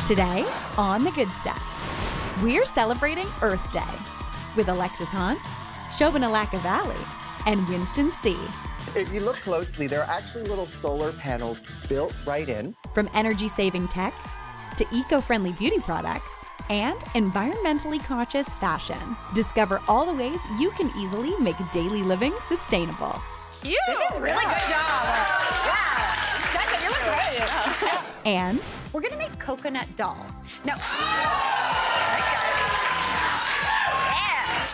Today on The Good Stuff, we're celebrating Earth Day with Alexis Hans, Shobhanalaka Valley, and Winston C. If you look closely, there are actually little solar panels built right in. From energy-saving tech to eco-friendly beauty products and environmentally conscious fashion, discover all the ways you can easily make daily living sustainable. Cute. This is really good job. Yeah. Jessica, you look great. Yeah. And we're gonna make coconut dahl. Now,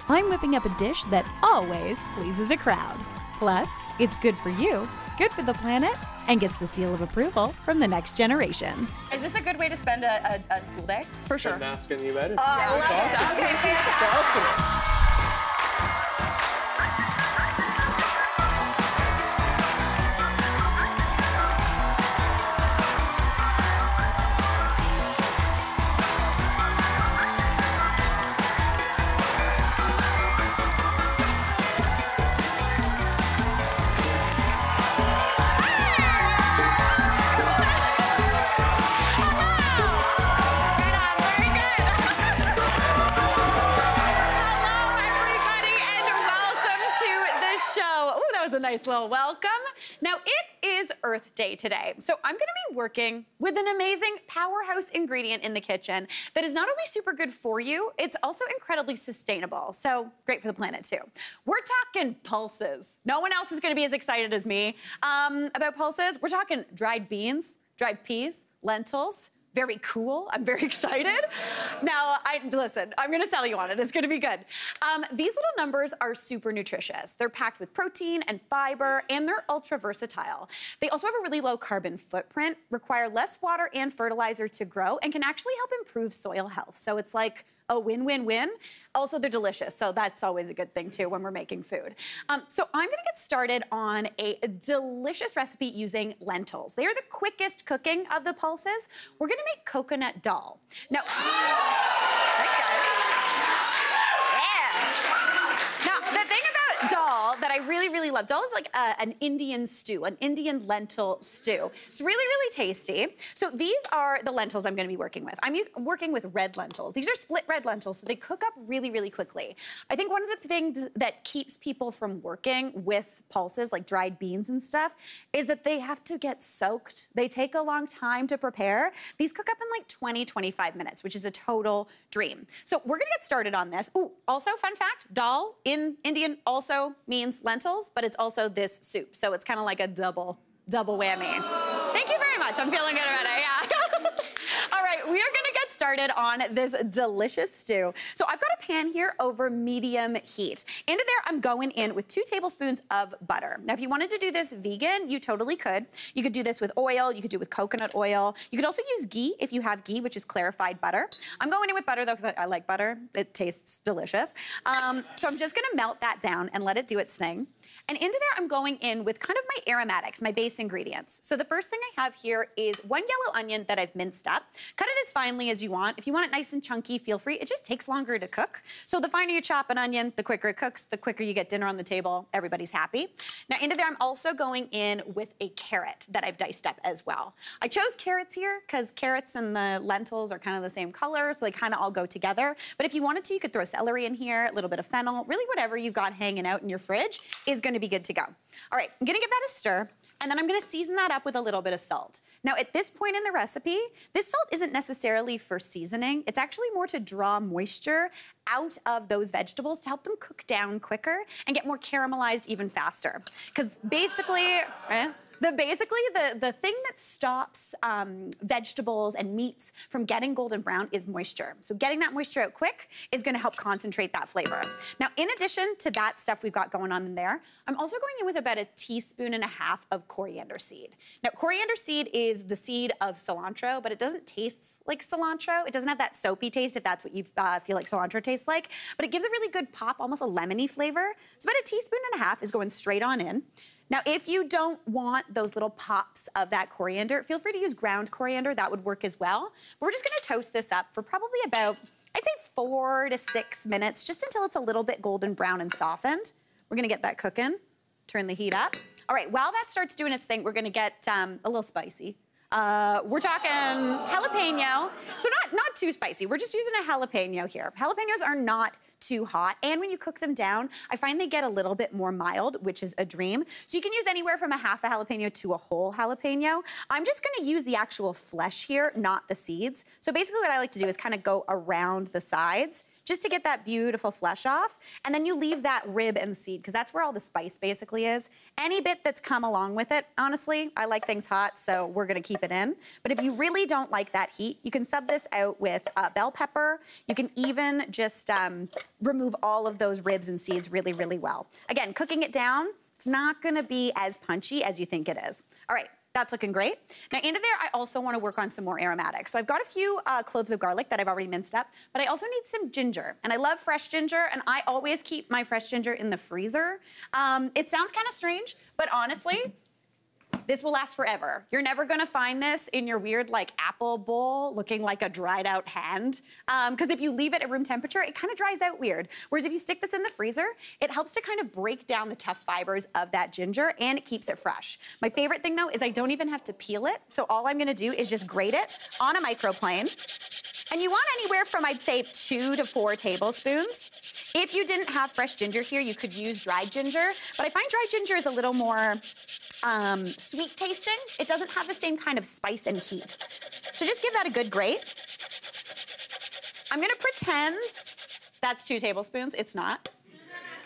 I'm whipping up a dish that always pleases a crowd. Plus, it's good for you, good for the planet, and gets the seal of approval from the next generation. Is this a good way to spend a school day? For sure. I'm asking you about it. I love it. Okay, fantastic. A nice little welcome. Now, it is Earth Day today, so I'm gonna be working with an amazing powerhouse ingredient in the kitchen that is not only super good for you, it's also incredibly sustainable, so great for the planet too. We're talking pulses. No one else is gonna be as excited as me about pulses. We're talking dried beans, dried peas, lentils. Very cool. I'm very excited. Now, listen, I'm gonna sell you on it. It's gonna be good. These little numbers are super nutritious. They're packed with protein and fiber, and they're ultra versatile. They also have a really low carbon footprint, require less water and fertilizer to grow, and can actually help improve soil health. So it's like a win-win-win. Also, they're delicious, so that's always a good thing too when we're making food. So I'm gonna get started on a delicious recipe using lentils. They are the quickest cooking of the pulses. We're gonna make coconut dahl. Now, thanks guys. Yeah. Now, the thing about dahl that I really love, dahl is like an Indian stew, an Indian lentil stew. It's really tasty. So these are the lentils I'm gonna be working with. I'm working with red lentils. These are split red lentils, so they cook up really quickly. I think one of the things that keeps people from working with pulses, like dried beans and stuff, is that they have to get soaked. They take a long time to prepare. These cook up in like 20-25 minutes, which is a total dream. So we're gonna get started on this. Ooh, also fun fact, dahl in Indian also means lentils, but it's also this soup. So it's kind of like a double whammy. Thank you very much. I'm feeling good about it, yeah. All right, we are gonna get started on this delicious stew. So I've got a pan here over medium heat. Into there, I'm going in with 2 tablespoons of butter. Now, if you wanted to do this vegan, you totally could. You could do this with oil, you could do it with coconut oil. You could also use ghee if you have ghee, which is clarified butter. I'm going in with butter though, because I like butter. It tastes delicious. So I'm just gonna melt that down and let it do its thing. And into there, I'm going in with kind of my aromatics, my base ingredients. So the first thing I have here is 1 yellow onion that I've minced up. Cut it as finely as you want. If you want it nice and chunky, feel free. It just takes longer to cook. So the finer you chop an onion, the quicker it cooks, the quicker you get dinner on the table. Everybody's happy. Now into there, I'm also going in with a carrot that I've diced up as well. I chose carrots here because carrots and the lentils are kind of the same color, so they kind of all go together. But if you wanted to, you could throw celery in here, a little bit of fennel, really whatever you've got hanging out in your fridge is gonna be good to go. All right, I'm gonna give that a stir. And then I'm gonna season that up with a little bit of salt. Now, at this point in the recipe, this salt isn't necessarily for seasoning. It's actually more to draw moisture out of those vegetables to help them cook down quicker and get more caramelized even faster. Because basically, the thing that stops vegetables and meats from getting golden brown is moisture. So getting that moisture out quick is gonna help concentrate that flavor. Now, in addition to that stuff we've got going on in there, I'm also going in with about 1.5 teaspoons of coriander seed. Now, coriander seed is the seed of cilantro, but it doesn't taste like cilantro. It doesn't have that soapy taste if that's what you feel like cilantro tastes like, but it gives a really good pop, almost a lemony flavor. So about 1.5 teaspoons is going straight on in. Now, if you don't want those little pops of that coriander, feel free to use ground coriander. That would work as well. But we're just gonna toast this up for probably about, I'd say 4 to 6 minutes, just until it's a little bit golden brown and softened. We're gonna get that cooking, turn the heat up. All right, while that starts doing its thing, we're gonna get a little spicy. We're talking jalapeno. So not too spicy. We're just using a jalapeno here. Jalapenos are not too hot, and when you cook them down, I find they get a little bit more mild, which is a dream. So you can use anywhere from a half a jalapeno to a whole jalapeno. I'm just gonna use the actual flesh here, not the seeds. So basically what I like to do is kind of go around the sides just to get that beautiful flesh off. And then you leave that rib and seed, because that's where all the spice basically is. Any bit that's come along with it, honestly, I like things hot, so we're gonna keep it in. But if you really don't like that heat, you can sub this out with bell pepper. You can even just remove all of those ribs and seeds really, really well. Again, cooking it down, it's not gonna be as punchy as you think it is. All right. That's looking great. Now into there, I also want to work on some more aromatics. So I've got a few cloves of garlic that I've already minced up, but I also need some ginger. And I love fresh ginger, and I always keep my fresh ginger in the freezer. It sounds kind of strange, but honestly, this will last forever. You're never gonna find this in your weird like apple bowl looking like a dried out hand. Because if you leave it at room temperature, it kind of dries out weird. Whereas if you stick this in the freezer, it helps to kind of break down the tough fibers of that ginger and it keeps it fresh. My favorite thing though is I don't even have to peel it. So all I'm gonna do is just grate it on a microplane. And you want anywhere from, I'd say, 2 to 4 tablespoons. If you didn't have fresh ginger here, you could use dried ginger. But I find dried ginger is a little more sweet tasting. It doesn't have the same kind of spice and heat. So just give that a good grate. I'm gonna pretend that's 2 tablespoons. It's not.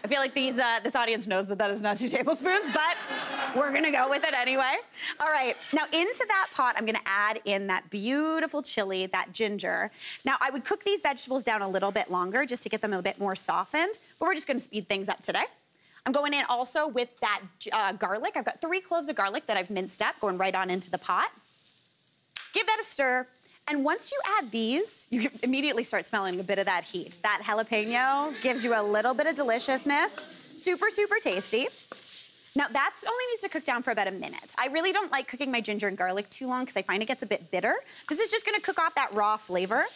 I feel like this audience knows that that is not 2 tablespoons, but we're gonna go with it anyway. All right, now into that pot, I'm gonna add in that beautiful chili, that ginger. Now, I would cook these vegetables down a little bit longer just to get them a bit more softened, but we're just gonna speed things up today. I'm going in also with that garlic. I've got 3 cloves of garlic that I've minced up, going right on into the pot. Give that a stir. And once you add these, you can immediately start smelling a bit of that heat. That jalapeno gives you a little bit of deliciousness. Super, super tasty. Now, that only needs to cook down for about a minute. I really don't like cooking my ginger and garlic too long because I find it gets a bit bitter. This is just gonna cook off that raw flavor.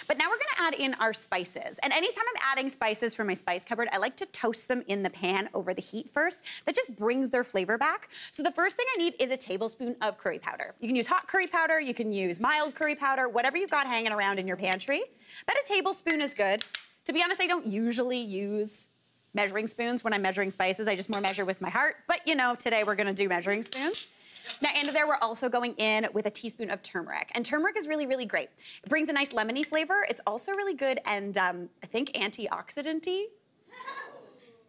But now we're gonna add in our spices. And anytime I'm adding spices for my spice cupboard, I like to toast them in the pan over the heat first. That just brings their flavor back. So the first thing I need is a tablespoon of curry powder. You can use hot curry powder, you can use mild curry powder, whatever you've got hanging around in your pantry. About a tablespoon is good. To be honest, I don't usually use measuring spoons when I'm measuring spices. I just more measure with my heart. But you know, today we're gonna do measuring spoons. Now, into there, we're also going in with a teaspoon of turmeric. And turmeric is really, really great. It brings a nice lemony flavor. It's also really good and I think antioxidant-y,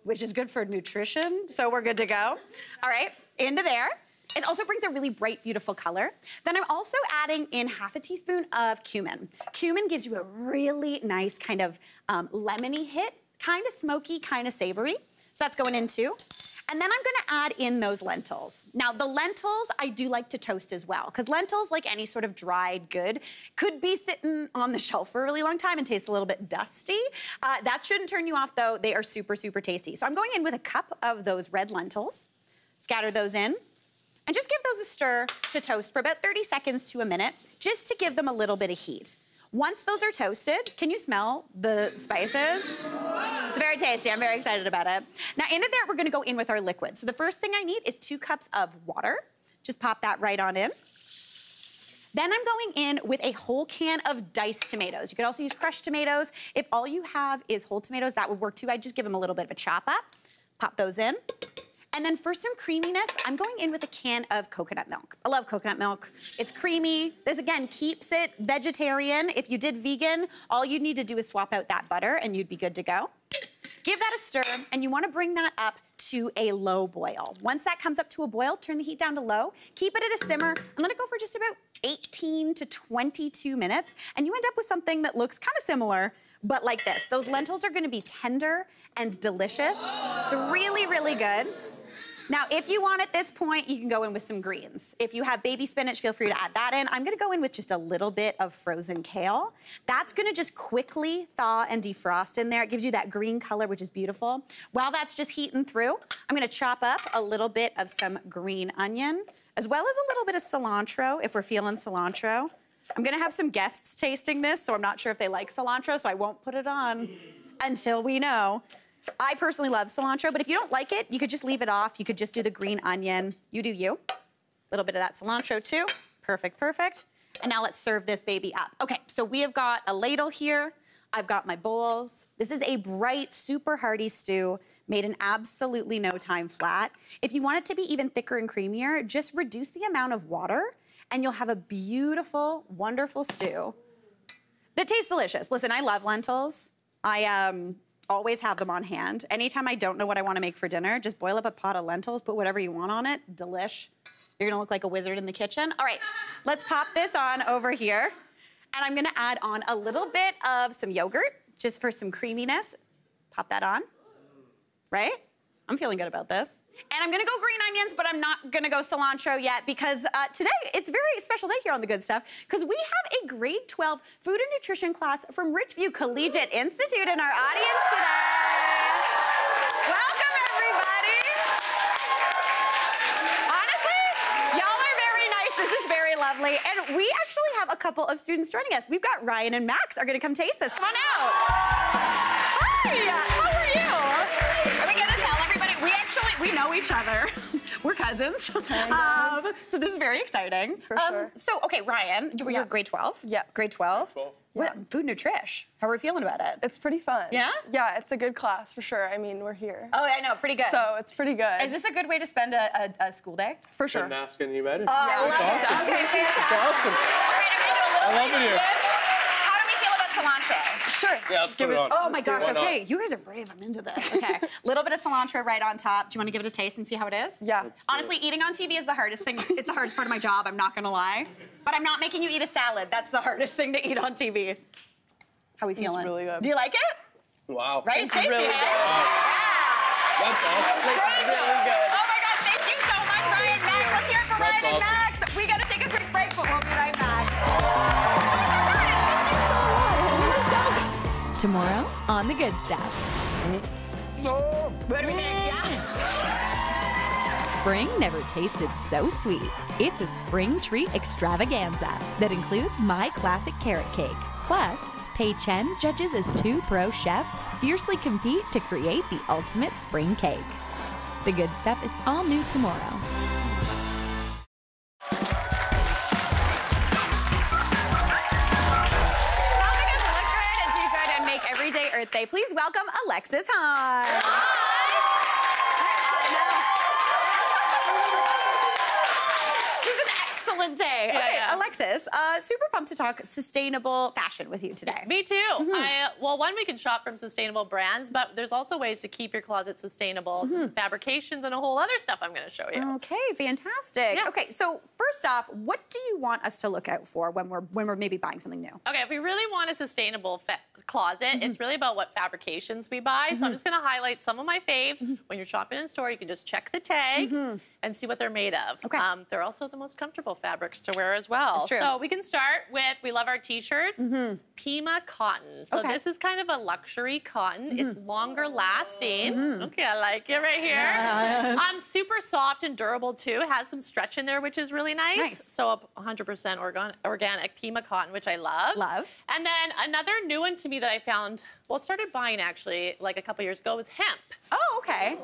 which is good for nutrition. So we're good to go. All right, into there. It also brings a really bright, beautiful color. Then I'm also adding in half a teaspoon of cumin. Cumin gives you a really nice kind of lemony hit, kind of smoky, kind of savory. So that's going in too. And then I'm gonna add in those lentils. Now, the lentils I do like to toast as well, because lentils, like any sort of dried good, could be sitting on the shelf for a really long time and taste a little bit dusty. That shouldn't turn you off though. They are super, super tasty. So I'm going in with a cup of those red lentils, scatter those in, and just give those a stir to toast for about 30 seconds to a minute, just to give them a little bit of heat. Once those are toasted, can you smell the spices? It's very tasty. I'm very excited about it. Now, into there, we're gonna go in with our liquid. So the first thing I need is 2 cups of water. Just pop that right on in. Then I'm going in with a whole can of diced tomatoes. You could also use crushed tomatoes. If all you have is whole tomatoes, that would work too. I'd just give them a little bit of a chop up. Pop those in. And then for some creaminess, I'm going in with a can of coconut milk. I love coconut milk. It's creamy. This, again, keeps it vegetarian. If you did vegan, all you'd need to do is swap out that butter and you'd be good to go. Give that a stir, and you wanna bring that up to a low boil. Once that comes up to a boil, turn the heat down to low, keep it at a simmer, and let it go for just about 18 to 22 minutes, and you end up with something that looks kind of similar, but like this. Those lentils are gonna be tender and delicious. It's really, really good. Now, if you want at this point, you can go in with some greens. If you have baby spinach, feel free to add that in. I'm gonna go in with just a little bit of frozen kale. That's gonna just quickly thaw and defrost in there. It gives you that green color, which is beautiful. While that's just heating through, I'm gonna chop up a little bit of some green onion, as well as a little bit of cilantro, if we're feeling cilantro. I'm gonna have some guests tasting this, so I'm not sure if they like cilantro, so I won't put it on until we know. I personally love cilantro, but if you don't like it, you could just leave it off. You could just do the green onion. You do you. A little bit of that cilantro too. Perfect, perfect. And now let's serve this baby up. Okay, so we have got a ladle here. I've got my bowls. This is a bright, super hearty stew made in absolutely no time flat. If you want it to be even thicker and creamier, just reduce the amount of water and you'll have a beautiful, wonderful stew that tastes delicious. Listen, I love lentils. I always have them on hand. Anytime I don't know what I want to make for dinner, just boil up a pot of lentils, put whatever you want on it, delish. You're gonna look like a wizard in the kitchen. All right, let's pop this on over here. And I'm gonna add on a little bit of some yogurt, just for some creaminess. Pop that on, right? I'm feeling good about this. And I'm gonna go green onions, but I'm not gonna go cilantro yet because today it's a very special day here on The Good Stuff because we have a grade 12 food and nutrition class from Richview Collegiate Institute in our audience today. Welcome, everybody. Honestly, y'all are very nice. This is very lovely. And we actually have a couple of students joining us. We've got Ryan and Max are gonna come taste this. Come on out. Hi, how are you? Are we gonna tell everybody? We know each other. We're cousins. So this is very exciting. For sure. So, okay, Ryan, you're grade 12? Yeah. Grade 12? Yeah. What, food nutrish. How are we feeling about it? It's pretty fun. Yeah? Yeah, it's a good class for sure. I mean, we're here. Oh, I know, pretty good. So it's pretty good. Is this a good way to spend a school day? For sure. Been asking you about it. Oh, I love it. Awesome. Okay, fantastic. Awesome. All right, I'm gonna do a little I love green it here. onion. How do we feel about cilantro? Sure. Yeah, let's put it on. Oh my gosh, Why not? okay. You guys are brave, I'm into this. Okay, little bit of cilantro right on top. Do you want to give it a taste and see how it is? Yeah. Honestly, eating on TV is the hardest thing. It's the hardest part of my job, I'm not gonna lie. But I'm not making you eat a salad. That's the hardest thing to eat on TV. How are we feeling? It's really good. Do you like it? Wow. Right? It's tasty, really hey? good. Yeah. That's awesome. Great job. really good. Oh my God, thank you so much, Ryan and Max. Let's hear it for Ryan and awesome. Max. We gotta take a quick break, but we'll be right back. Tomorrow on The Good Stuff. What do we think? Yeah? Spring never tasted so sweet. It's a spring treat extravaganza that includes My Classic Carrot Cake. Plus, Pei Chen judges as 2 pro chefs fiercely compete to create the ultimate spring cake. The Good Stuff is all new tomorrow. Everyday Earth Day. Please welcome Alexis Hahn. This is an excellent day. Yeah, Okay, yeah. Alexis, super pumped to talk sustainable fashion with you today. Me too. Well, one, we can shop from sustainable brands, but there's also ways to keep your closet sustainable, just fabrications and a whole other stuff I'm going to show you. Okay, fantastic. Yeah. Okay, so first off, what do you want us to look out for when we're maybe buying something new? Okay, if we really want a sustainable closet, it's really about what fabrications we buy. So I'm just going to highlight some of my faves. When you're shopping in store, you can just check the tag and see what they're made of. Okay. They're also the most comfortable fabrics to wear as well. That's true. So we can start with, we love our t-shirts, Pima cotton. So Okay. this is kind of a luxury cotton. It's longer lasting. Okay, I like it right here. Super soft and durable too. It has some stretch in there, which is really nice. Nice. So 100% organic Pima cotton, which I love. Love. And then another new one to me that I found, well, started buying actually like a couple years ago, was hemp. Oh, okay.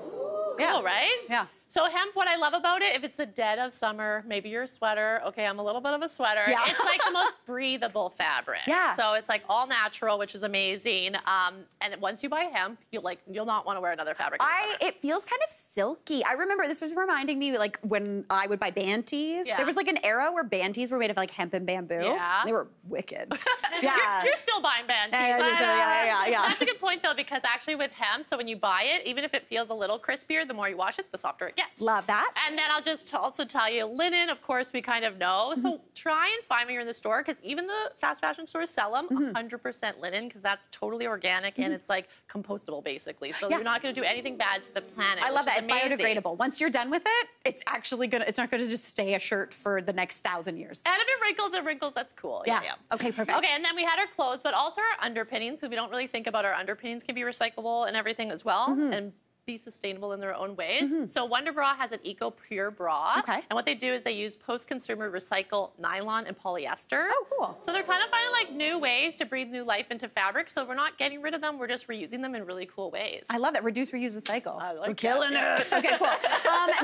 Cool, right? Yeah. So hemp, what I love about it, if it's the dead of summer, maybe you're a sweater. Okay, I'm a little bit of a sweater. Yeah. It's like the most breathable fabric. Yeah. So it's like all natural, which is amazing. And once you buy hemp, you'll not want to wear another fabric. in the summer. It feels kind of silky. I remember this was reminding me like when I would buy banties. Yeah. There was like an era where banties were made of like hemp and bamboo. Yeah. They were wicked. Yeah. You're still buying bands. Yeah. That's a good point though, because actually with hemp, so when you buy it, even if it feels a little crispier, the more you wash it, the softer it gets. Love that. And then I'll just also tell you, linen, of course, we kind of know. So try and find when you're in the store, because even the fast fashion stores sell them 100% linen, because that's totally organic and it's like compostable, basically. So Yeah. you're not going to do anything bad to the planet. I love which that. is It's amazing. biodegradable. Once you're done with it, it's not gonna just stay a shirt for the next 1,000 years. And if it wrinkles, that's cool. Yeah. Okay, perfect. Okay, and then we had our clothes, but also our underpinnings, because we don't really think about our underpinnings can be recyclable and everything as well. And be sustainable in their own ways. So Wonder Bra has an Eco Pure bra. Okay. And what they do is they use post-consumer recycled nylon and polyester. Oh, cool. So they're kind of finding like new ways to breathe new life into fabric. So we're not getting rid of them, we're just reusing them in really cool ways. I love that. Reduce, reuse, recycle. I like we're killing it. Okay, cool.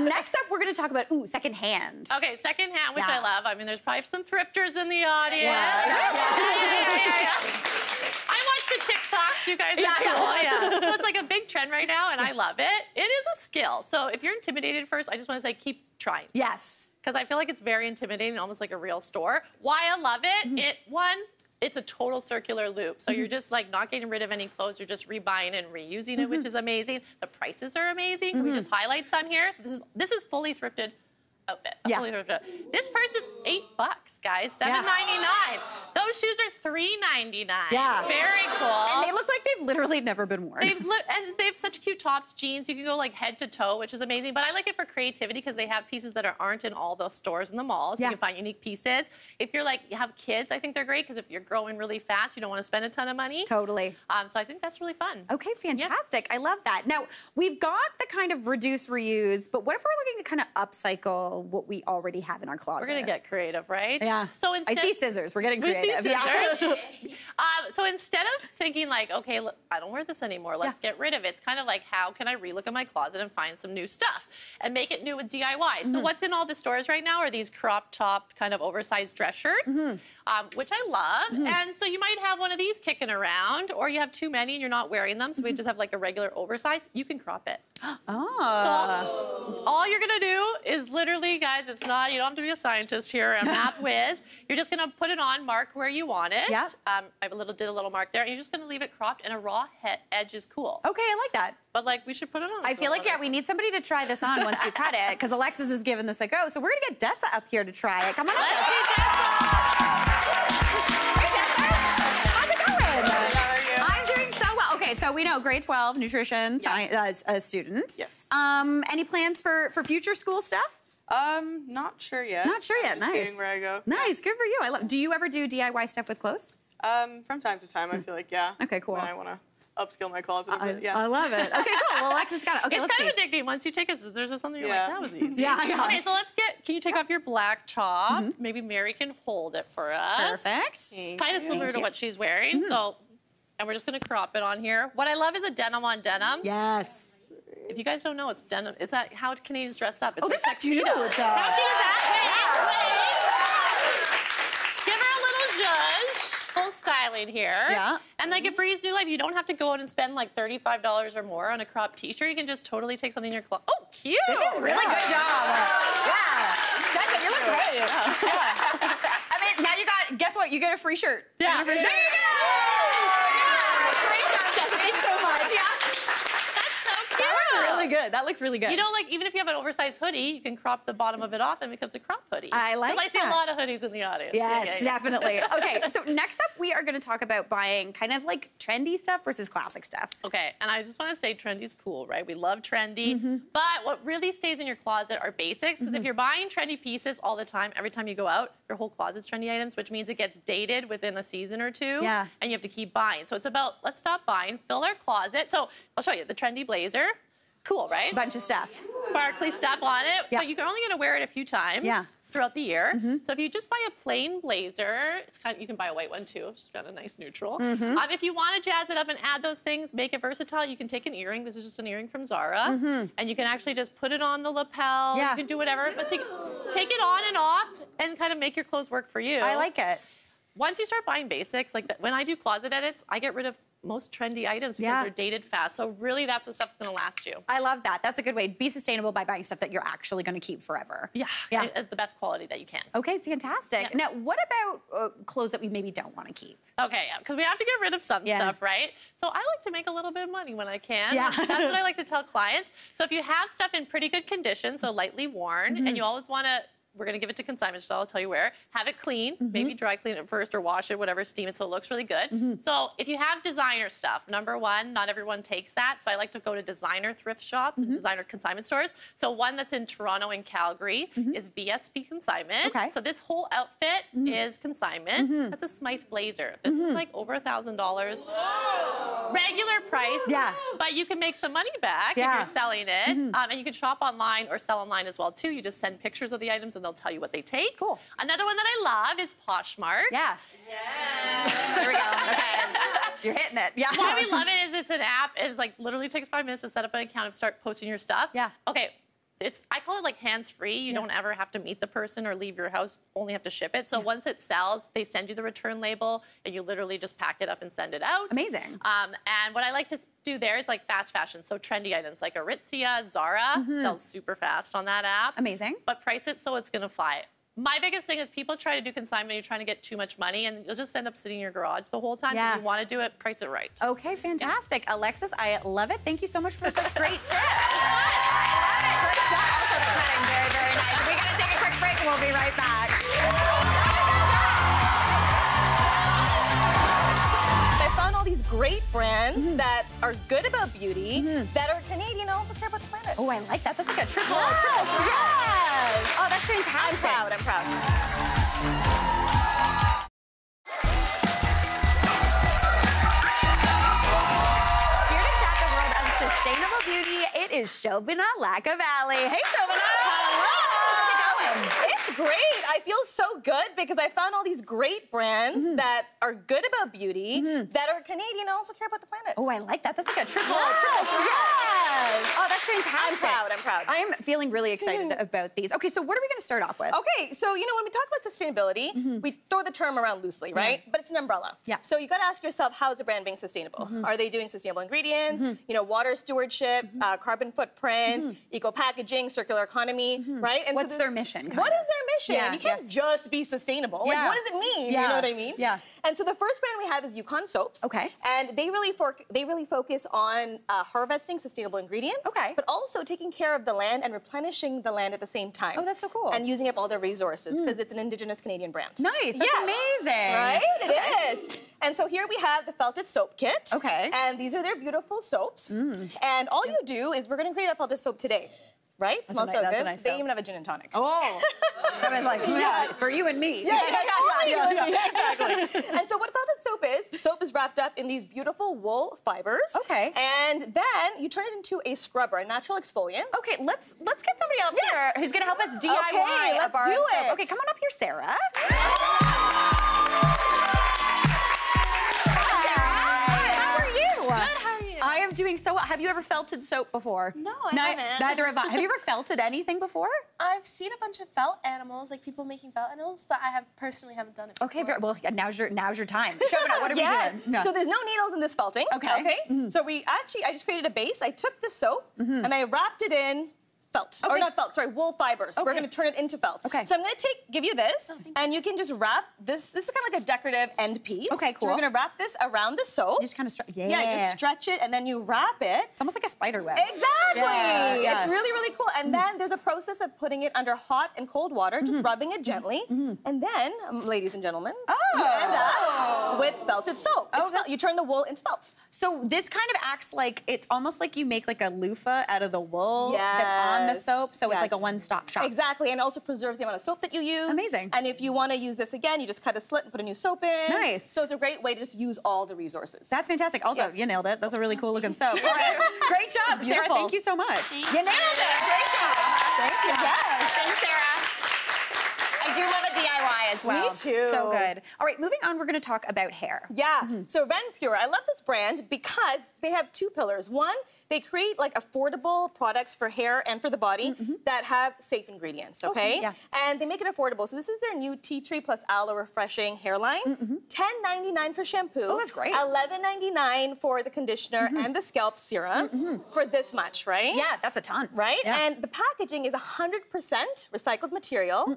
Next up, we're going to talk about, secondhand. Okay, secondhand, which Yeah. I love. I mean, there's probably some thrifters in the audience. Yeah. I watch the TikToks, you guys. Yeah, Are yeah. cool. Yeah. So it's like a big trend right now, and I love it. It is a skill. So if you're intimidated first, I just want to say keep trying. Yes. Because I feel like it's very intimidating, almost like a real store. Why I love it, it's a total circular loop. So you're just like not getting rid of any clothes, you're just rebuying and reusing it, which is amazing. The prices are amazing. Can we just highlight some here? So this is fully thrifted outfit. Fully thrifted. This purse is $8, guys. $7.99. Those shoes are $3.99. Yeah. Very cool. And they look like they've literally never been worn. And they have such cute tops, jeans. You can go like head to toe, which is amazing. But I like it for creativity because they have pieces that aren't in all the stores in the malls. You can find unique pieces. If you're like, you have kids, I think they're great because if you're growing really fast, you don't want to spend a ton of money. Totally. So I think that's really fun. Okay, fantastic. I love that. Now, we've got the kind of reduce, reuse, but what if we're looking to kind of upcycle what we already have in our closet? We're going to get creative, right? Yeah. So I see scissors. We're getting creative. So instead of thinking like, okay, I don't wear this anymore, let's get rid of it. It's kind of like, how can I relook at my closet and find some new stuff and make it new with DIY? So what's in all the stores right now are these crop top kind of oversized dress shirts, which I love. And so you might have one of these kicking around, or you have too many and you're not wearing them, so we just have like a regular oversized. You can crop it. So all you're gonna do is literally, guys, it's not, you don't have to be a scientist here, a math whiz. You're just gonna put it on, mark where you want it. Yeah. I did a little mark there, and you're just gonna leave it cropped, and a raw edge is cool. Okay, I like that. But like, we should put it on. I feel like, we need somebody to try this on once you cut it, because Alexis is giving this a go. So we're gonna get Dessa up here to try it. Come on up, Let's Dessa. see Hey, Dessa. How's it going? Good, how are you? I'm doing so well. Okay, so we know grade 12 nutrition science, student. Yes. Any plans for future school stuff? Not sure yet. Not sure yet. Just Nice. seeing where I go. Nice. Good for you. I love. Do you ever do DIY stuff with clothes? From time to time, I feel like, yeah. Okay, cool. When I want to upskill my closet a bit, I love it. Okay, cool. Well, Alexis got it. Okay, it's let's kind see. of addicting once you take a scissors or something. You're Yeah. like, that was easy. Yeah. Okay, so can you take off your black top? Maybe Mary can hold it for us. Perfect. Kind of similar to what she's wearing. So, and we're just gonna crop it on here. What I love is a denim on denim. Yes. If you guys don't know, it's denim. Is that how Canadians dress up? It's Oh, a this is cute. tuxedo. How cute is that? Wait. Give her a little zhuzh. Full styling here. Yeah. And like it breathes new life. You don't have to go out and spend like $35 or more on a cropped t-shirt. You can just totally take something in your closet. Oh, cute. This is really good job. Yeah. Dessa, you look great. Yeah. I mean, now you got, guess what? You get a free shirt. Yeah. There you go. Yeah. Great job, Dessa. Thanks so much. Yeah. That's so cute. That looks really good. That looks really good. You know, like even if you have an oversized hoodie, you can crop the bottom of it off and it becomes a crop hoodie. I like 'Cause I see that. a lot of hoodies in the audience. Yes, Yeah. definitely. Okay, so next up, we are going to talk about buying kind of like trendy stuff versus classic stuff. Okay, and I just want to say trendy's cool, right? We love trendy, but what really stays in your closet are basics. Because if you're buying trendy pieces all the time, every time you go out, your whole closet's trendy items, which means it gets dated within a season or two. Yeah. And you have to keep buying. So it's about, let's stop buying, fill our closet. So I'll show you the trendy blazer. Cool, right? Bunch of stuff. Sparkly stuff on it. Yeah. So you're only going to wear it a few times throughout the year. So if you just buy a plain blazer, it's kind of, you can buy a white one too. It's got a nice neutral. If you want to jazz it up and add those things, make it versatile, you can take an earring. This is just an earring from Zara. And you can actually just put it on the lapel. Yeah. You can do whatever. But so you can take it on and off and kind of make your clothes work for you. I like it. Once you start buying basics, like when I do closet edits, I get rid of most trendy items because they're dated fast. So really, that's the stuff that's going to last you. I love that. That's a good way. Be sustainable by buying stuff that you're actually going to keep forever. Yeah, at the best quality that you can. Okay, fantastic. Yeah. Now, what about clothes that we maybe don't want to keep? Okay, because we have to get rid of some stuff, right? So I like to make a little bit of money when I can. Yeah. That's what I like to tell clients. So if you have stuff in pretty good condition, so lightly worn, and you always want to we're gonna give it to consignment style. I'll tell you where. Have it clean, maybe dry clean it first or wash it, whatever, steam it so it looks really good. So if you have designer stuff, number one, not everyone takes that. So I like to go to designer thrift shops and designer consignment stores. So one that's in Toronto and Calgary is VSP Consignment. Okay. So this whole outfit is consignment. That's a Smythe blazer. This is like over $1,000. Regular price. Yeah. But you can make some money back if you're selling it. And you can shop online or sell online as well too. You just send pictures of the items and they'll tell you what they take. Cool. Another one that I love is Poshmark. Yeah. There we go. Okay. You're hitting it. Yeah. Why we love it is it's an app. It's like literally takes 5 minutes to set up an account and start posting your stuff. Yeah. Okay. I call it like hands-free. You don't ever have to meet the person or leave your house, only have to ship it. So once it sells, they send you the return label and you literally just pack it up and send it out. Amazing. And what I like to do there is like fast fashion. So trendy items like Aritzia, Zara sells super fast on that app. Amazing. But price it so it's gonna fly. My biggest thing is people try to do consignment, you're trying to get too much money and you'll just end up sitting in your garage the whole time. Yeah. If you want to do it, price it right. Okay, fantastic. Alexis, I love it. Thank you so much for such great tips. I love it. Great job. Also, the cutting, very, very nice. We gotta take a quick break and we'll be right back. I found all these great brands that are good about beauty, that are Canadian and also care about the planet. Oh, I like that. That's like a triple. Yes. Oh, that's fantastic. I'm proud. Here to chat the world of sustainable beauty, it is Shobana Lakavalli. Hey, Shobana. How's it going? It's great. I feel so good because I found all these great brands that are good about beauty, that are Canadian and also care about the planet. Oh, I like that. That's like a triple. Yes. Oh, that's fantastic. I'm proud. I am feeling really excited about these. Okay, so what are we going to start off with? Okay, so when we talk about sustainability, we throw the term around loosely, right? But it's an umbrella. Yeah. So you got to ask yourself, how is the brand being sustainable? Are they doing sustainable ingredients? Water stewardship, carbon footprint, eco packaging, circular economy, right? And What's their mission? What is their mission? Yeah, You can't just be sustainable. Yeah. Like, what does it mean? Yeah. You know what I mean? Yeah. And so the first brand we have is Yukon Soaps. Okay. And they really focus on harvesting sustainable ingredients. Okay. But also taking care of the land and replenishing the land at the same time. Oh, that's so cool. And using up all their resources because it's an Indigenous Canadian brand. Nice. That's amazing. Right? It is. And so here we have the Felted Soap Kit. Okay. And these are their beautiful soaps. And all you do is we're going to create a Felted Soap today. Right? Smells so that's a good. nice They soap. even have a gin and tonic. Oh, that was like, for you and me. Yeah, exactly. And so what felted soap is wrapped up in these beautiful wool fibers. Okay. And then you turn it into a scrubber, a natural exfoliant. Okay, let's get somebody up here who's going to help us DIY Okay, a let's bar do of soap. it. Okay, come on up here, Sarah. I am doing so well. Have you ever felted soap before? No, I haven't. Neither have I. Have you ever felted anything before? I've seen a bunch of felt animals, like people making felt animals, but I personally haven't done it before. Okay, well, now's your time. Shobana, what are we doing? No. So there's no needles in this felting. Okay. So I just created a base. I took the soap and I wrapped it in felt. Or not felt, sorry, wool fibers. We're going to turn it into felt. Okay. So I'm going to give you this, and you can just wrap this. This is kind of like a decorative end piece. Okay, cool. So we're going to wrap this around the soap. You just kind of Yeah, you just stretch it, and then you wrap it. It's almost like a spider web. Exactly. Yeah. It's really, really cool. And then there's a process of putting it under hot and cold water, just rubbing it gently. And then, ladies and gentlemen, you end up with felted soap. You turn the wool into felt. So this kind of acts like, it's almost like you make like a loofah out of the wool that's on the soap. So it's like a one-stop shop. Exactly, and it also preserves the amount of soap that you use. Amazing. And if you want to use this again, you just cut a slit and put a new soap in. Nice. So it's a great way to just use all the resources. That's fantastic. Also, you nailed it. That's a really cool looking soap. Great job, Sarah. Beautiful. Thank you so much. You nailed it. Great job. Thank you. Yes. Thanks, Sarah. I do love a DIY as well. Me too. So good. All right, moving on, we're going to talk about hair. Yeah. So Ren Pure, I love this brand because they have two pillars. One, they create like affordable products for hair and for the body that have safe ingredients, okay? Yeah. And they make it affordable. So this is their new Tea Tree plus Aloe Refreshing hairline. $10.99 for shampoo. Oh, that's great. $11.99 for the conditioner and the scalp serum for this much, right? Yeah, that's a ton. Right? Yeah. And the packaging is 100% recycled material.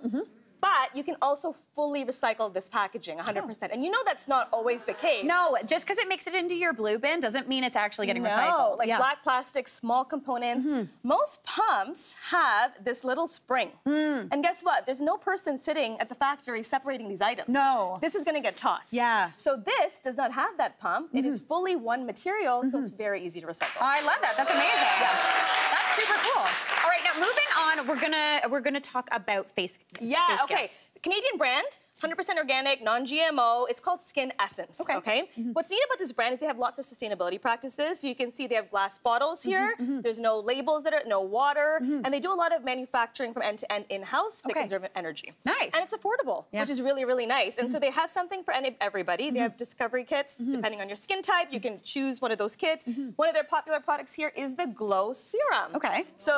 But you can also fully recycle this packaging, 100%. And you know that's not always the case. No, just because it makes it into your blue bin doesn't mean it's actually getting recycled. No, like black plastic, small components. Most pumps have this little spring. And guess what? There's no person sitting at the factory separating these items. No. This is gonna get tossed. Yeah. So this does not have that pump. It is fully one material, so it's very easy to recycle. Oh, I love that. That's amazing. Yeah. That's super cool. All right, now moving on, we're gonna talk about face. Yeah, okay. Canadian brand, 100% organic, non-GMO. It's called Skin Essence. Okay. What's neat about this brand is they have lots of sustainability practices. So you can see they have glass bottles here. There's no labels that are no water, and they do a lot of manufacturing from end to end in-house. They conserve energy. Nice. And it's affordable, which is really, really nice. And so they have something for everybody. They have discovery kits depending on your skin type. You can choose one of those kits. One of their popular products here is the Glow Serum. Okay. So,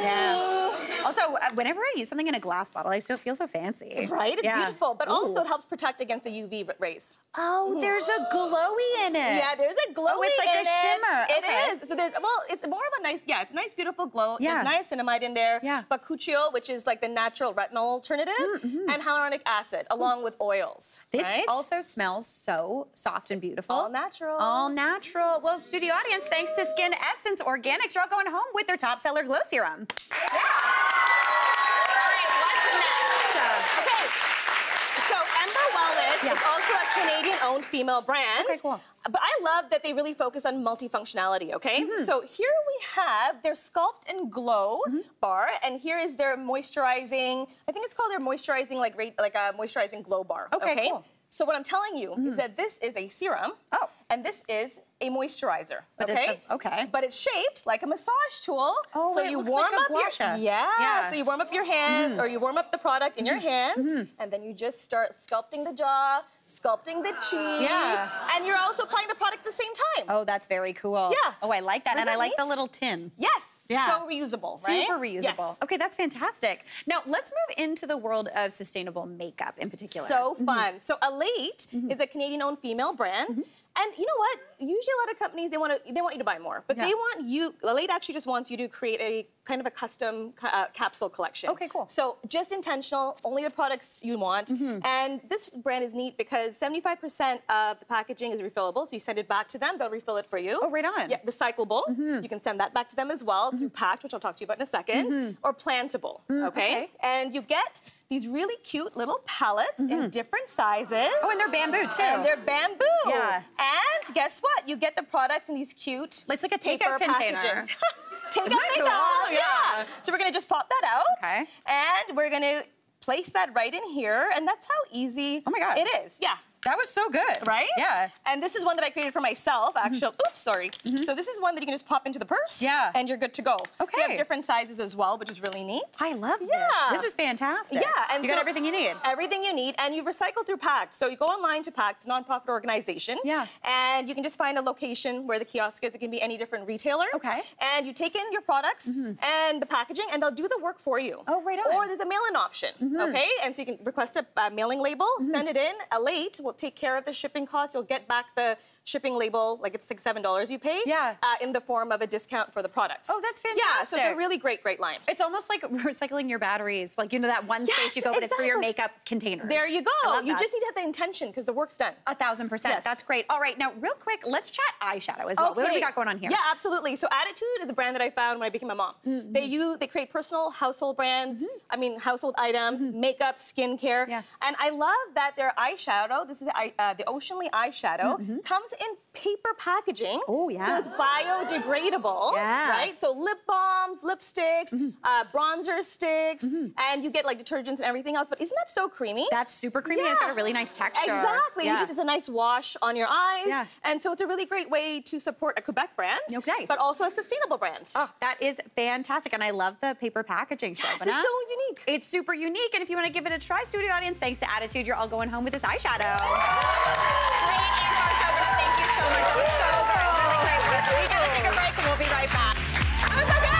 Yeah. Also, whenever I use something in a glass bottle, I still feel so fancy. Right? It's beautiful, but also it helps protect against the UV rays. Oh, there's a glowy in it. Yeah, there's a glowy. Oh, it's like a shimmer. It is. So there's, well, it's more of a nice, it's a nice, beautiful glow. Yeah. There's niacinamide in there. Yeah. Bakuchiol, which is like the natural retinol alternative, and hyaluronic acid, along with oils. This right? also smells so soft and beautiful. All natural. All natural. Well, studio audience, thanks to Skin Essence Organics, you're all going home with their top seller Glow Serum. Yeah. All right, what's next? Okay. So Ember Wellness is also a Canadian-owned female brand. Okay, cool. But I love that they really focus on multifunctionality, okay? So here we have their Sculpt and Glow bar, and here is their moisturizing, I think it's called their moisturizing, like a moisturizing glow bar. Okay, cool. So what I'm telling you is that this is a serum, and this is a moisturizer, But okay? it's But it's shaped like a massage tool. Oh, so it you looks warm like a up gua sha. yeah. So you warm up your hands, or you warm up the product in your hands, and then you just start sculpting the jaw, sculpting the cheek. Yeah. And you're also applying the product at the same time. Oh, that's very cool. Yes. Oh, I like that. Isn't And I that like the neat? little tin. Yes. Yeah. So reusable, right? Super reusable. Yes. Okay, that's fantastic. Now, let's move into the world of sustainable makeup in particular. So fun. So Elate is a Canadian-owned female brand. And you know what? Usually a lot of companies, they want you to buy more. But they want you, Elate actually just wants you to create a kind of a custom capsule collection. Okay, cool. So just intentional, only the products you want. And this brand is neat because 75% of the packaging is refillable. So you send it back to them, they'll refill it for you. Oh, right on. Yeah, recyclable. You can send that back to them as well through packed, which I'll talk to you about in a second, or plantable, okay? And you get these really cute little pallets in different sizes. Oh, and they're bamboo, too. And they're bamboo. Yeah. And guess what? You get the products in these cute It's like a paper takeout container. packaging. Take Isn't out that the cool? doll, Yeah. So we're gonna just pop that out. Okay. And we're gonna place that right in here, and that's how easy Oh my God. it is. Yeah. That was so good. Right? Yeah. And this is one that I created for myself, actually. Oops, sorry. So this is one that you can just pop into the purse. Yeah. And you're good to go. Okay. You have different sizes as well, which is really neat. I love this. Yeah. This is fantastic. Yeah. And you got so- everything you need. Everything you need, and you recycle through Pact. So you go online to Pact, it's a nonprofit organization. Yeah. And you can just find a location where the kiosk is. It can be any different retailer. Okay. And you take in your products and the packaging, and they'll do the work for you. Oh, right on. Or there's a mail-in option, okay? And so you can request a mailing label, send it in. Elate will take care of the shipping costs. You'll get back the shipping label, like it's $6, $7 you pay, Yeah. in the form of a discount for the products. Oh, that's Yeah, so it's fantastic. a really great line. It's almost like recycling your batteries. Like, you know, that one space you go, but it's for your exactly. makeup containers. There you go. I love You that. just need to have the intention because the work's done. 1,000%. Yes. That's great. All right, now, real quick, let's chat eyeshadow as well. What do we got going on here? Yeah, absolutely. So Attitude is a brand that I found when I became a mom. They create personal household brands, I mean, household items, makeup, skincare. Yeah. And I love that their eyeshadow, this is the Oceanly eyeshadow, comes in paper packaging. Oh, yeah. So it's biodegradable, Yeah. right? So lip balms, lipsticks, bronzer sticks, and you get like detergents and everything else. But isn't that so creamy? That's super creamy. It's got a really nice texture. Exactly. Yeah. It's a nice wash on your eyes. Yeah. And so it's a really great way to support a Quebec brand, Okay. but also a sustainable brand. Oh, that is fantastic. And I love the paper packaging, Yes, Shobana. it's so unique. It's super unique. And if you want to give it a try, studio audience, thanks to Attitude, you're all going home with this eyeshadow. Great info, Shobana. Thank you so much. That was so good. Really great work. We got to take a break and we'll be right back. That was so good.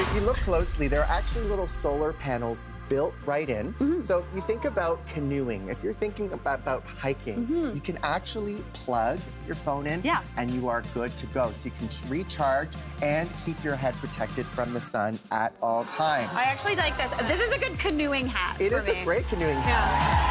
If you look closely, there are actually little solar panels built right in. So if you think about canoeing, if you're thinking about hiking, you can actually plug your phone in and you are good to go. So you can recharge and keep your head protected from the sun at all times. I actually like this. This is a good canoeing hat. It is a great canoeing hat.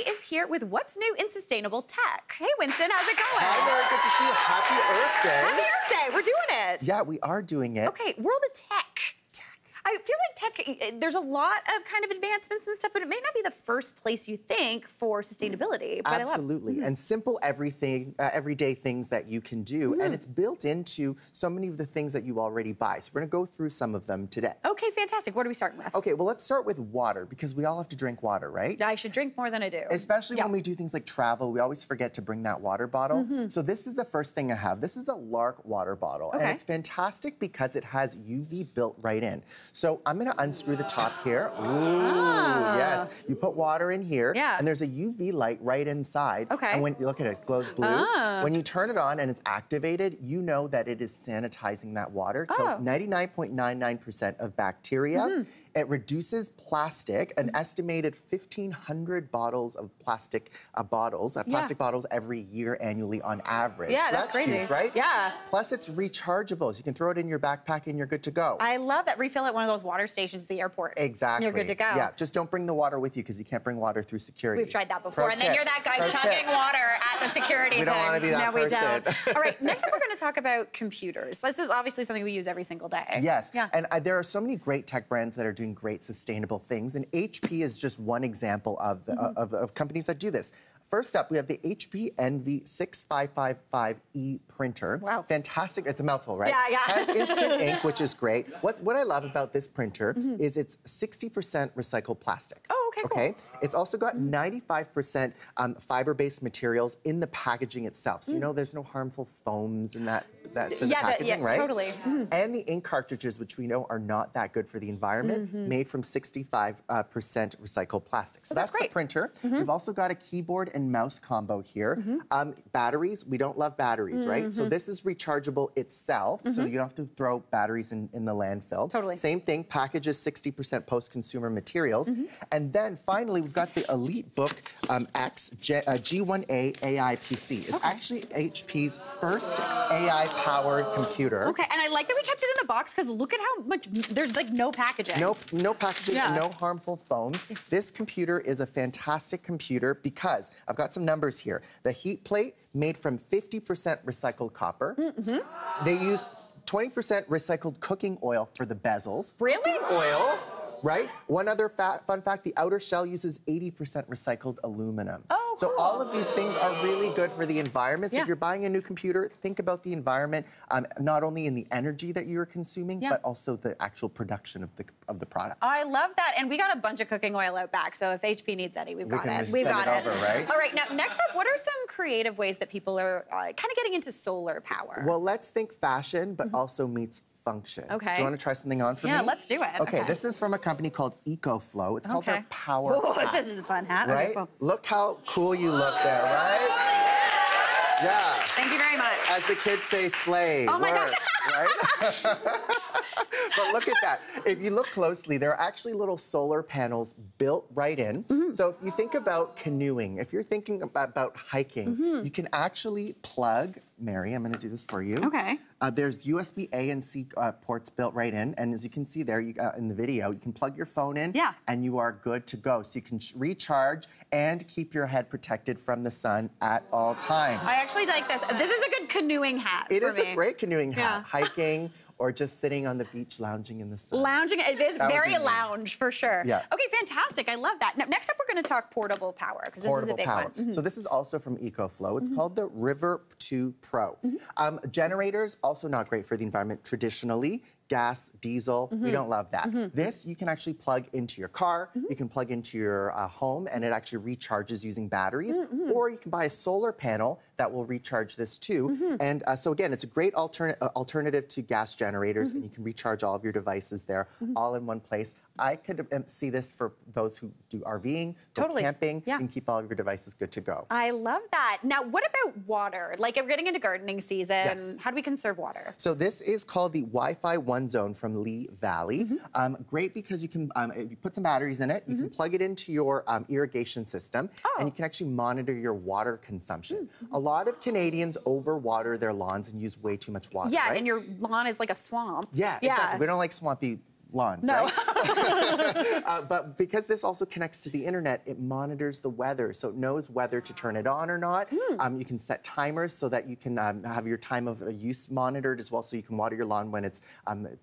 Is here with what's new in sustainable tech. Hey, Winston, how's it going? Hi, Berg. Good to see you. Happy Earth Day. Happy Earth Day. We're doing it. Yeah, we are doing it. Okay, world of tech. I feel like tech, there's a lot of kind of advancements and stuff, but it may not be the first place you think for sustainability. But absolutely, and simple everyday things that you can do, and it's built into so many of the things that you already buy. So we're gonna go through some of them today. Okay, fantastic. What are we starting with? Okay, well, let's start with water, because we all have to drink water, right? I should drink more than I do. Especially when we do things like travel, we always forget to bring that water bottle. So this is the first thing I have. This is a Lark water bottle, and it's fantastic because it has UV built right in. So I'm gonna unscrew the top here. Ooh, yes. You put water in here, and there's a UV light right inside. And when you look at it, it glows blue. When you turn it on and it's activated, you know that it is sanitizing that water. Kills 99.99% of bacteria. It reduces plastic, an estimated 1,500 bottles of plastic bottles every year annually on average. Yeah, so that's crazy. Huge, right? Yeah. Plus, it's rechargeable, so you can throw it in your backpack and you're good to go. I love that. Refill at one of those water stations at the airport. Exactly. You're good to go. Yeah, just don't bring the water with you because you can't bring water through security. We've tried that before. Then you're that guy chugging water at the security We don't want to be that person. No, we don't. All right, next up we're going to talk about computers. This is obviously something we use every single day. Yes, and there are so many great tech brands that are doing great sustainable things, and HP is just one example of, of companies that do this. First up, we have the HP Envy 6555E printer. Wow. Fantastic. It's a mouthful, right? Yeah, yeah. It has instant ink, which is great. What I love about this printer is it's 60% recycled plastic. Oh, okay, cool. It's also got 95% fiber-based materials in the packaging itself. So you know there's no harmful foams in that's in the packaging, right? Totally. And the ink cartridges, which we know are not that good for the environment, made from 65% recycled plastic. So that's the printer. We've also got a keyboard and mouse combo here. Batteries, we don't love batteries, right? So this is rechargeable itself, so you don't have to throw batteries in the landfill. Totally. Same thing, packages 60% post-consumer materials. And then finally, we've got the EliteBook X G1A AI PC. It's actually HP's first AI-powered computer. Okay, and I like that we kept it in the box because look at how much, there's like no packaging. No packaging, no harmful foams. This computer is a fantastic computer because I've got some numbers here. The heat plate made from 50% recycled copper. They use 20% recycled cooking oil for the bezels. Really? Oil, right? One other fun fact, the outer shell uses 80% recycled aluminum. Oh, so cool. all of these things are really good for the environment. So if you're buying a new computer, think about the environment, not only in the energy that you're consuming, but also the actual production of the product. I love that. And we got a bunch of cooking oil out back, so if HP needs any, we've got it. We've got it. Over, right? All right, now next up, what are some creative ways that people are kind of getting into solar power? Well, let's think fashion, but also meets function. Okay. Do you want to try something on for me? Yeah, let's do it. Okay, this is from a company called EcoFlow. It's called their Power Hat. This is a fun hat. Right? Okay, cool. Look how cool you look there, right? Yeah. Thank you very much. As the kids say, slay. Oh my gosh. Right? But look at that. If you look closely, there are actually little solar panels built right in. So if you think about canoeing, if you're thinking about hiking, you can actually plug, Mary, I'm going to do this for you. Okay. There's USB A and C ports built right in, and as you can see there in the video, you can plug your phone in, and you are good to go. So you can recharge and keep your head protected from the sun at all times. I actually like this. This is a good canoeing hat It for is me. a great canoeing hat, hiking, or just sitting on the beach lounging in the sun. Lounging, it is very lounge for sure. Yeah. Okay, fantastic. I love that. Now, next up, we're going to talk portable power because this is a big one. So this is also from EcoFlow. It's called the River 2 Pro. Generators, also not great for the environment traditionally. Gas, diesel, we don't love that. This, you can actually plug into your car, you can plug into your home, and it actually recharges using batteries, or you can buy a solar panel that will recharge this too. And so again, it's a great alternative to gas generators, and you can recharge all of your devices there, all in one place. I could see this for those who do RVing, go camping, Yeah. and keep all of your devices good to go. I love that. Now, what about water? Like, if we're getting into gardening season, Yes. how do we conserve water? So this is called the Wi-Fi One Zone from Lee Valley. Great because you can you put some batteries in it, you can plug it into your irrigation system, and you can actually monitor your water consumption. A lot of Canadians overwater their lawns and use way too much water, Yeah, right? and your lawn is like a swamp. Yeah, exactly. We don't like swampy lawns, No. right? But because this also connects to the internet, it monitors the weather, so it knows whether to turn it on or not. You can set timers so that you can have your time of use monitored as well, so you can water your lawn when it's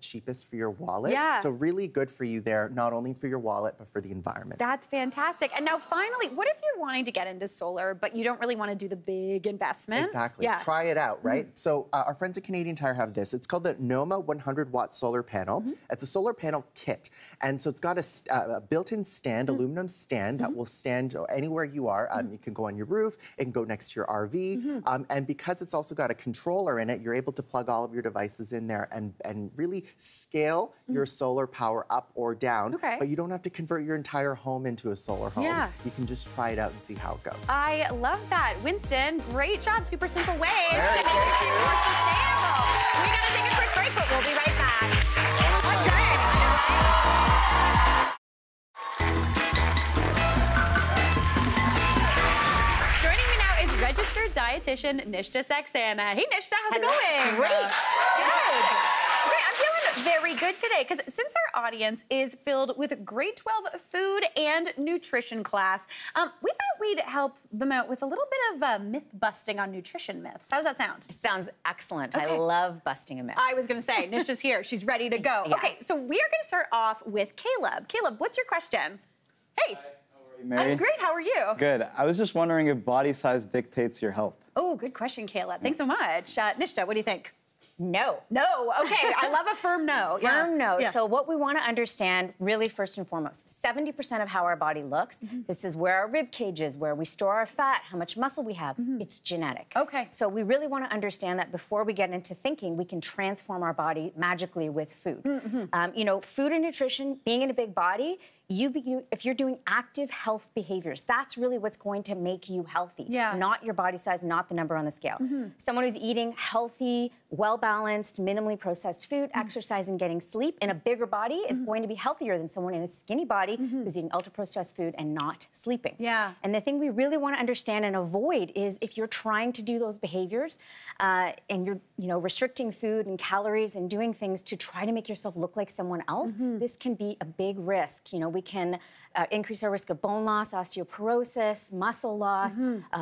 cheapest for your wallet. Yeah. So really good for you there, not only for your wallet, but for the environment. That's fantastic. And now finally, what if you're wanting to get into solar, but you don't really want to do the big investment? Exactly. Yeah. Try it out, right? So our friends at Canadian Tire have this. It's called the Noma 100-watt solar panel. It's a solar panel kit. And so it's got a built-in stand, aluminum stand, that will stand anywhere you are. You can go on your roof, it can go next to your RV. And because it's also got a controller in it, you're able to plug all of your devices in there and really scale your solar power up or down. Okay. But you don't have to convert your entire home into a solar home. Yeah. You can just try it out and see how it goes. I love that. Winston, great job. Super simple ways to make your life more sustainable. We got to take a quick break, but we'll be right back. Joining me now is registered dietitian Nishta Saxena. Hey, Nishta, how's it going? Great. Good. Okay, I'm feeling very good today because since our audience is filled with grade 12 food and nutrition class, we thought we'd help them out with a little bit of myth busting on nutrition myths. How does that sound? Sounds excellent. Okay. I love busting a myth. I was going to say, Nishta's here. She's ready to go. Yeah. Okay, so we are going to start off with Caleb. Caleb, what's your question? Hey. Mary? I'm great. How are you? Good. I was just wondering if body size dictates your health. Oh, good question, Caleb. Thanks so much. Nishta, what do you think? No. No. Okay, I love a firm no. Yeah. Firm no. Yeah. So what we want to understand, really first and foremost, 70% of how our body looks, this is where our rib cage is, where we store our fat, how much muscle we have. It's genetic. Okay. So we really want to understand that before we get into thinking, we can transform our body magically with food. You know, food and nutrition, being in a big body, if you're doing active health behaviors, that's really what's going to make you healthy. Yeah. Not your body size, not the number on the scale. Someone who's eating healthy, well-balanced, minimally processed food, exercising, getting sleep in a bigger body is going to be healthier than someone in a skinny body who's eating ultra-processed food and not sleeping. Yeah. And the thing we really want to understand and avoid is if you're trying to do those behaviors and you're restricting food and calories and doing things to try to make yourself look like someone else, this can be a big risk. You know, we can increase our risk of bone loss, osteoporosis, muscle loss,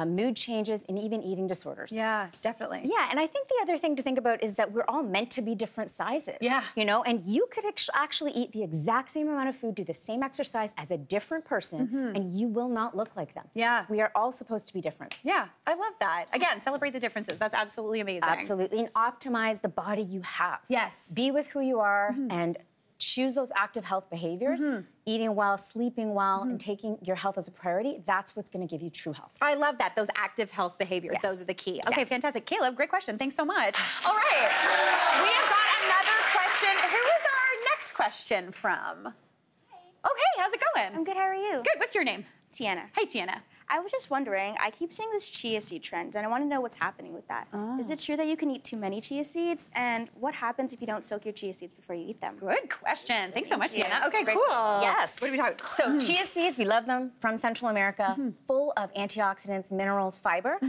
mood changes, and even eating disorders. Yeah, definitely. Yeah, and I think the other thing to think about is that we're all meant to be different sizes. Yeah. You know, and you could actually eat the exact same amount of food, do the same exercise as a different person, and you will not look like them. Yeah. We are all supposed to be different. Yeah, I love that. Again, celebrate the differences. That's absolutely amazing. Absolutely, and optimize the body you have. Yes. Be with who you are and choose those active health behaviors, eating well, sleeping well, and taking your health as a priority. That's what's going to give you true health. I love that. Those active health behaviors, Yes. those are the key. Okay, Yes. fantastic. Caleb, great question. Thanks so much. All right, we have got another question. Who is our next question from? Oh, hey, how's it going? I'm good, how are you? Good, what's your name? Tiana. Hey, Tiana. I was just wondering, I keep seeing this chia seed trend, and I want to know what's happening with that. Is it true that you can eat too many chia seeds? And what happens if you don't soak your chia seeds before you eat them? Good question. Thanks so much, Thank you. Tiana. Okay, Great. cool. Yes. What are we talking? So chia seeds, we love them from Central America, full of antioxidants, minerals, fiber.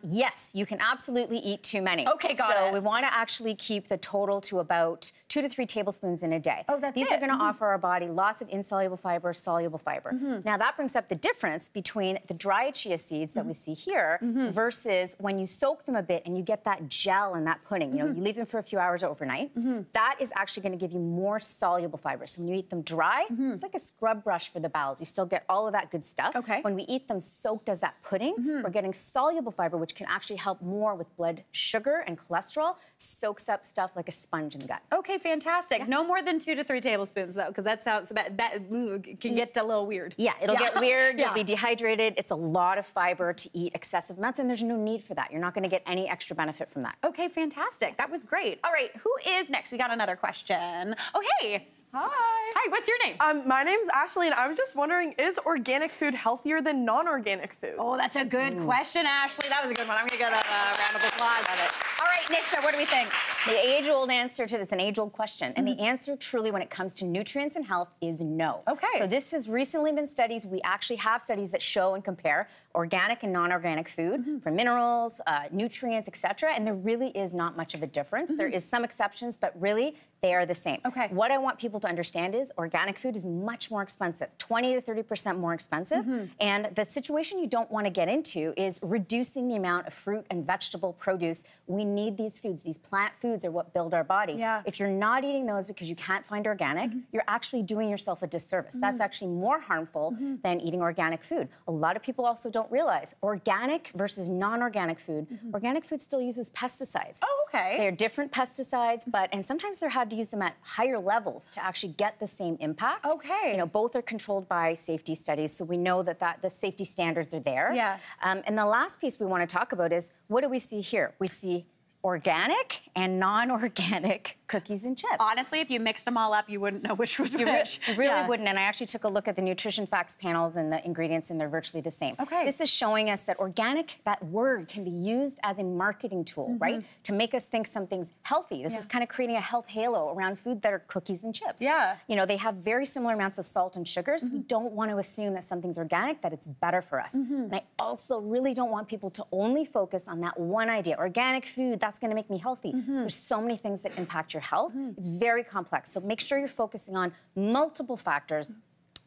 Yes, you can absolutely eat too many. Okay, got so it. we want to actually keep the total to about 2 to 3 tablespoons in a day. Oh, that's These it. are going to offer our body lots of insoluble fiber, soluble fiber. Now that brings up the difference between the dry chia seeds that we see here versus when you soak them a bit and you get that gel and that pudding. You know, you leave them for a few hours overnight. That is actually going to give you more soluble fiber. So when you eat them dry, it's like a scrub brush for the bowels. You still get all of that good stuff. Okay. When we eat them soaked as that pudding, we're getting soluble fiber, which can actually help more with blood sugar and cholesterol, soaks up stuff like a sponge in the gut. Okay, fantastic. No more than 2 to 3 tablespoons, though, because that sounds can get a little weird. Yeah, it'll get weird. Yeah. You'll be dehydrated. It's a lot of fiber to eat excessive amounts, and there's no need for that. You're not going to get any extra benefit from that. Okay, fantastic. That was great. All right, who is next? We got another question. Oh, hey. Hi. Hi, what's your name? My name's Ashley, and I was just wondering, is organic food healthier than non-organic food? Oh, that's a good question, Ashley. That was a good one. I'm gonna get a round of applause at it. All right, Nisha, what do we think? The age-old answer to this, an age-old question, and the answer truly when it comes to nutrients and health is no. Okay. So this has recently been studies. We actually have studies that show and compare organic and non-organic food for minerals, nutrients, etc. And there really is not much of a difference. There is some exceptions, but really they are the same. Okay. What I want people to understand is organic food is much more expensive, 20 to 30% more expensive. And the situation you don't want to get into is reducing the amount of fruit and vegetable produce. We need these foods. These plant foods are what build our body. Yeah. If you're not eating those because you can't find organic, you're actually doing yourself a disservice. That's actually more harmful than eating organic food. A lot of people also don't realize organic versus non-organic food. Organic food still uses pesticides. Oh, okay. They're different pesticides, and sometimes they're had to use them at higher levels to actually get the same impact. Okay. You know, both are controlled by safety studies, so we know that the safety standards are there. Yeah. And the last piece we want to talk about is, what do we see here? We see organic and non-organic cookies and chips. Honestly, if you mixed them all up, you wouldn't know which was You which. really wouldn't, and I actually took a look at the nutrition facts panels and the ingredients, and they're virtually the same. Okay. This is showing us that organic, that word can be used as a marketing tool, right? To make us think something's healthy. This is kind of creating a health halo around food that are cookies and chips. Yeah. You know, they have very similar amounts of salt and sugars. We don't want to assume that something's organic, that it's better for us. And I also really don't want people to only focus on that one idea. Organic food, that's going to make me healthy. There's so many things that impact your health. It's very complex. So make sure you're focusing on multiple factors,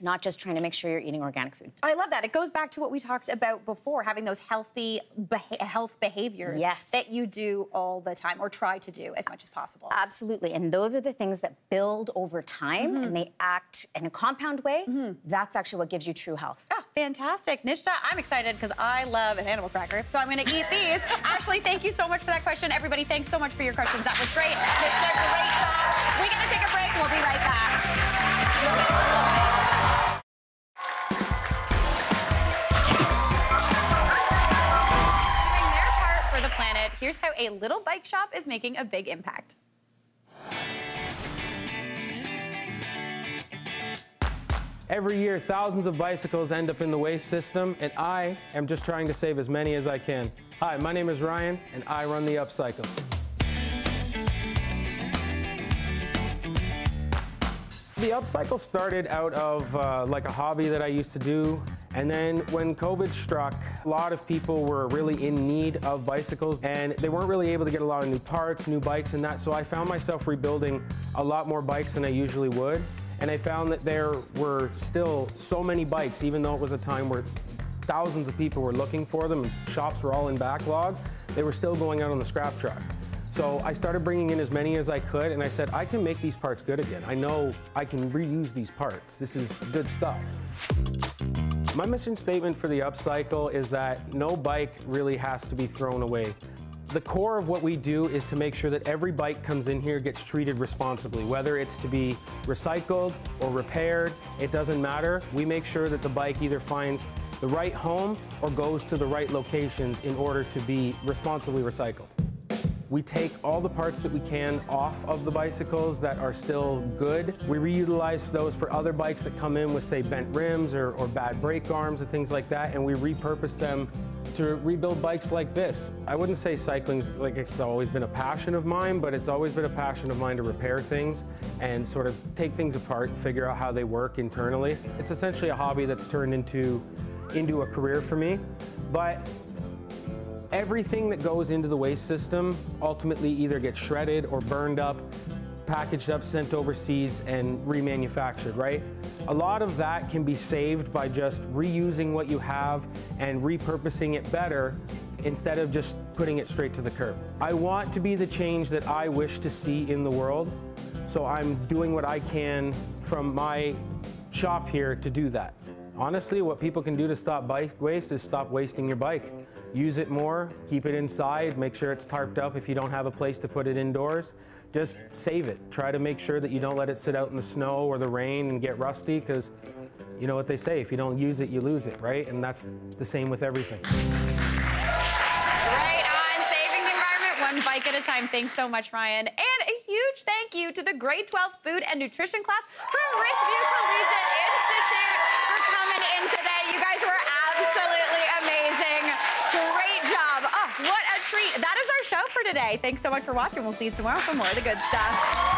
not just trying to make sure you're eating organic food. I love that. It goes back to what we talked about before, having those healthy health behaviors that you do all the time or try to do as much as possible. Absolutely. And those are the things that build over time and they act in a compound way. That's actually what gives you true health. Oh, fantastic. Nisha, I'm excited because I love an animal cracker, so I'm going to eat these. Ashley, thank you so much for that question. Everybody, thanks so much for your questions. That was great. Nisha, great job. We're going to take a break. We'll be right back. Here's how a little bike shop is making a big impact. Every year, thousands of bicycles end up in the waste system, and I am just trying to save as many as I can. Hi, my name is Ryan, and I run the Upcycle. The Upcycle started out of like a hobby that I used to do. And then when COVID struck, a lot of people were really in need of bicycles and they weren't really able to get a lot of new parts, new bikes and that. So I found myself rebuilding a lot more bikes than I usually would. And I found that there were still so many bikes, even though it was a time where thousands of people were looking for them and shops were all in backlog, they were still going out on the scrap truck. So I started bringing in as many as I could, and I said, I can make these parts good again. I know I can reuse these parts. This is good stuff. My mission statement for the Upcycle is that no bike really has to be thrown away. The core of what we do is to make sure that every bike comes in here gets treated responsibly, whether it's to be recycled or repaired, it doesn't matter. We make sure that the bike either finds the right home or goes to the right locations in order to be responsibly recycled. We take all the parts that we can off of the bicycles that are still good. We reutilize those for other bikes that come in with, say, bent rims or bad brake arms or things like that, and we repurpose them to rebuild bikes like this. I wouldn't say cycling, like it's always been a passion of mine, but it's always been a passion of mine to repair things and sort of take things apart and figure out how they work internally. It's essentially a hobby that's turned into a career for me, but everything that goes into the waste system ultimately either gets shredded or burned up, packaged up, sent overseas, and remanufactured, right? A lot of that can be saved by just reusing what you have and repurposing it better instead of just putting it straight to the curb. I want to be the change that I wish to see in the world, so I'm doing what I can from my shop here to do that. Honestly, what people can do to stop bike waste is stop wasting your bike. Use it more, keep it inside, make sure it's tarped up if you don't have a place to put it indoors. Just save it. Try to make sure that you don't let it sit out in the snow or the rain and get rusty, because you know what they say, if you don't use it, you lose it, right? And that's the same with everything. Right on, saving the environment one bike at a time. time. Thanks so much, Ryan. And a huge thank you to the grade 12 food and nutrition class from Ridgeview Collegiate Institute for coming in today. You guys were absolutely amazing. Great job. Oh, what a treat. That is our show for today. Thanks so much for watching. We'll see you tomorrow for more of the good stuff.